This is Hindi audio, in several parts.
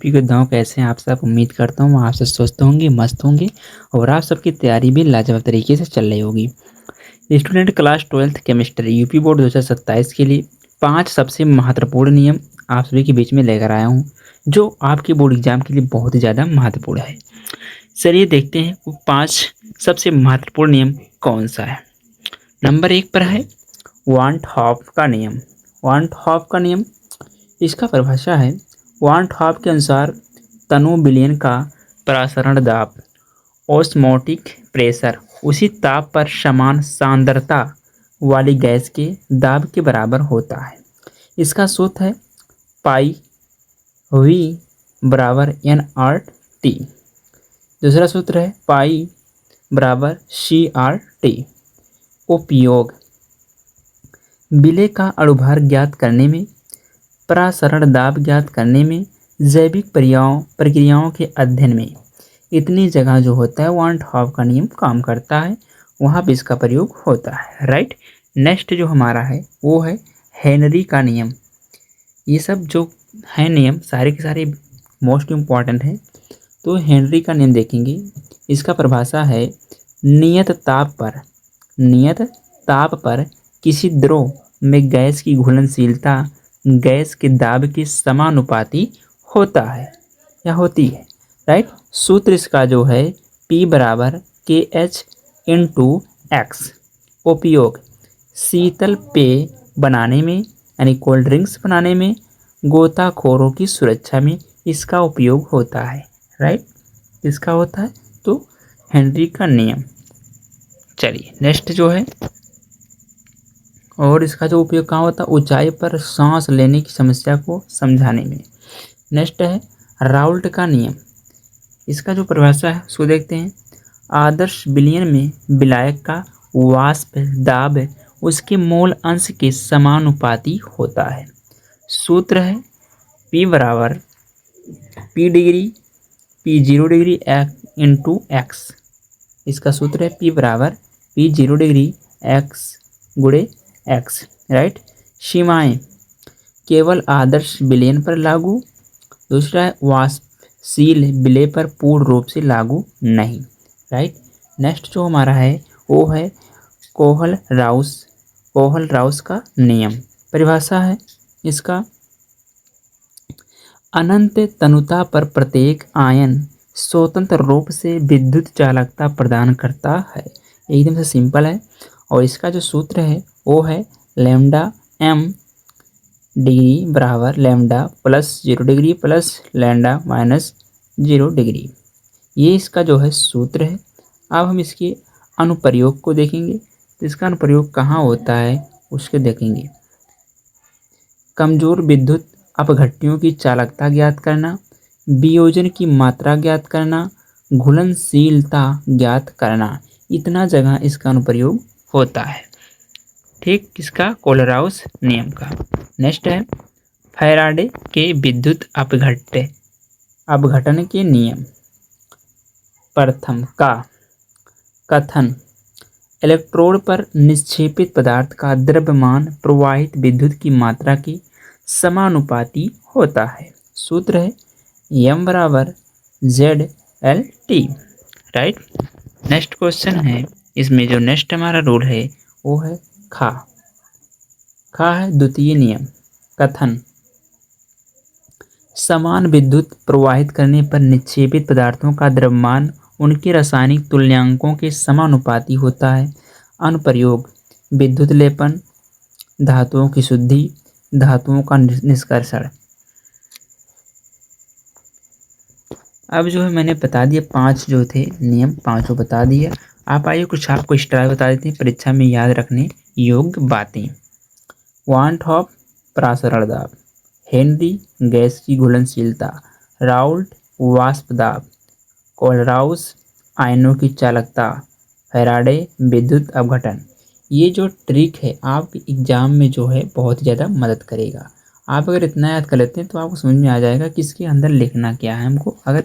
के दांव कैसे हैं आप सब। उम्मीद करता हूँ आप सब स्वस्थ होंगे, मस्त होंगे और आप सबकी तैयारी भी लाजवाब तरीके से चल रही होगी। Student class 12th chemistry UP board 2027 के लिए 5 सबसे महत्वपूर्ण नियम आप सभी के बीच में लेकर आया हूँ, जो आपके बोर्ड एग्जाम के लिए बहुत ही ज़्यादा महत्वपूर्ण है। चलिए देखते हैं वो 5 सबसे महत्वपूर्ण नियम कौन सा है। नंबर 1 पर है वांट हॉफ का नियम। वांट हॉफ का नियम, इसका परिभाषा है वांट हॉफ के अनुसार तनु विलयन का प्रसारण दाब ऑस्मोटिक प्रेशर उसी ताप पर समान सांद्रता वाली गैस के दाब के बराबर होता है। इसका सूत्र है पाई वी बराबर एन आर टी। दूसरा सूत्र है पाई बराबर सी आर टी। उपयोग, विलय का अणुभार ज्ञात करने में, प्रसारण दाब ज्ञात करने में, जैविक प्रक्रियाओं के अध्ययन में इतनी जगह जो होता है वांट हॉफ का नियम काम करता है, वहाँ भी इसका प्रयोग होता है। राइट। नेक्स्ट जो हमारा है वो है हेनरी का नियम। ये सब जो है नियम सारे के सारे मोस्ट इम्पॉर्टेंट है। तो हेनरी का नियम देखेंगे, इसका परिभाषा है नियत ताप पर किसी द्रव में गैस की घुलनशीलता गैस के दाब के समानुपाती होता है या होती है। राइट। सूत्र इसका जो है P बराबर KH इंटू एक्स। उपयोग, शीतल पेय बनाने में यानी कोल्ड ड्रिंक्स बनाने में, गोताखोरों की सुरक्षा में इसका उपयोग होता है। राइट। इसका होता है तो हेनरी का नियम। चलिए नेक्स्ट जो है, और इसका जो उपयोग कहाँ होता है, ऊंचाई पर सांस लेने की समस्या को समझाने में। नेक्स्ट है राउल्ट का नियम। इसका जो परिभाषा है उसको देखते हैं। आदर्श विलयन में विलायक का वाष्प दाब उसके मोल अंश के समानुपाती होता है। सूत्र है P बराबर P0 डिग्री इंटू एक्स। इसका सूत्र है P बराबर P0 डिग्री एक्स गुणे एक्स। राइट। सीमाएं, केवल आदर्श विलयन पर लागू। दूसरा है वाष्पशील विलय पर पूर्ण रूप से लागू नहीं। राइट। नेक्स्ट जो हमारा है वो है कोहल राउस का नियम। परिभाषा है इसका, अनंत तनुता पर प्रत्येक आयन स्वतंत्र रूप से विद्युत चालकता प्रदान करता है। एकदम से सिंपल है। और इसका जो सूत्र है वो है लैम्डा m डिग्री बराबर lambda plus 0 degree plus lambda minus 0 degree. ये इसका जो है सूत्र है। अब हम इसके अनुप्रयोग को देखेंगे। तो इसका अनुप्रयोग कहाँ होता है उसके देखेंगे। कमजोर विद्युत अपघट्यों की चालकता ज्ञात करना, वियोजन की मात्रा ज्ञात करना, घुलनशीलता ज्ञात करना, इतना जगह इसका अनुप्रयोग होता है। ठीक, किसका, कोलराउस नियम का। नेक्स्ट है फैराडे के विद्युत अपघटन के नियम। प्रथम का कथन, इलेक्ट्रोड पर निक्षेपित पदार्थ का द्रव्यमान प्रवाहित विद्युत की मात्रा के समानुपाती होता है। सूत्र है M बराबर ZLT। राइट। नेक्स्ट क्वेश्चन है, इसमें जो नेक्स्ट हमारा रूल है वो है खा है द्वितीय नियम। कथन, समान विद्युत प्रवाहित करने पर निक्षेपित पदार्थों का द्रव्यमान उनके रासायनिक तुल्यांकों के समानुपाती होता है। अनुप्रयोग, विद्युत लेपन, धातुओं की शुद्धि, धातुओं का निष्कर्षण। अब जो है मैंने बता दिया 5 जो थे नियम, 5 बता दिया। आप आइए कुछ आपको एक्स्ट्रा बता देते हैं परीक्षा में याद रखने योग्य बातें। वांट हॉफ प्रसारण दाब, हेनरी गैस की घुलनशीलता, राउल्ट वाष्प दाब, कोलराउस आयनों की चालकता, फैराडे विद्युत अपघटन। ये जो ट्रिक है आप एग्जाम में जो है बहुत ज़्यादा मदद करेगा। आप अगर इतना याद कर लेते हैं तो आपको समझ में आ जाएगा कि इसके अंदर लिखना क्या है हमको। अगर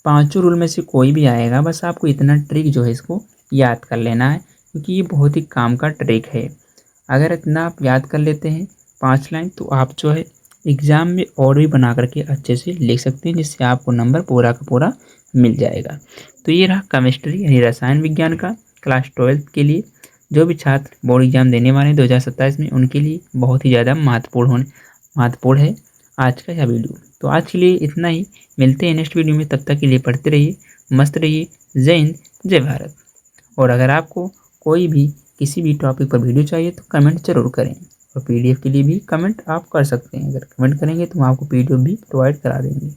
5 रूल में से कोई भी आएगा, बस आपको इतना ट्रिक जो है इसको याद कर लेना है, क्योंकि ये बहुत ही काम का ट्रिक है। अगर इतना आप याद कर लेते हैं 5 लाइन, तो आप जो है एग्ज़ाम में और भी बना करके अच्छे से लिख सकते हैं, जिससे आपको नंबर पूरा का पूरा मिल जाएगा। तो ये रहा केमिस्ट्री यानी रसायन विज्ञान का क्लास 12th के लिए। जो भी छात्र बोर्ड एग्ज़ाम देने वाले हैं 2027 में, उनके लिए बहुत ही ज़्यादा महत्वपूर्ण है आज का यह वीडियो। तो आज के लिए इतना ही, मिलते हैं नेक्स्ट वीडियो में। तब तक के लिए पढ़ते रहिए, मस्त रहिए। जय हिंद, जय भारत। और अगर आपको कोई भी किसी भी टॉपिक पर वीडियो चाहिए तो कमेंट ज़रूर करें, और पीडीएफ के लिए भी कमेंट आप कर सकते हैं। अगर कमेंट करेंगे तो हम आपको पीडीएफ भी प्रोवाइड करा देंगे।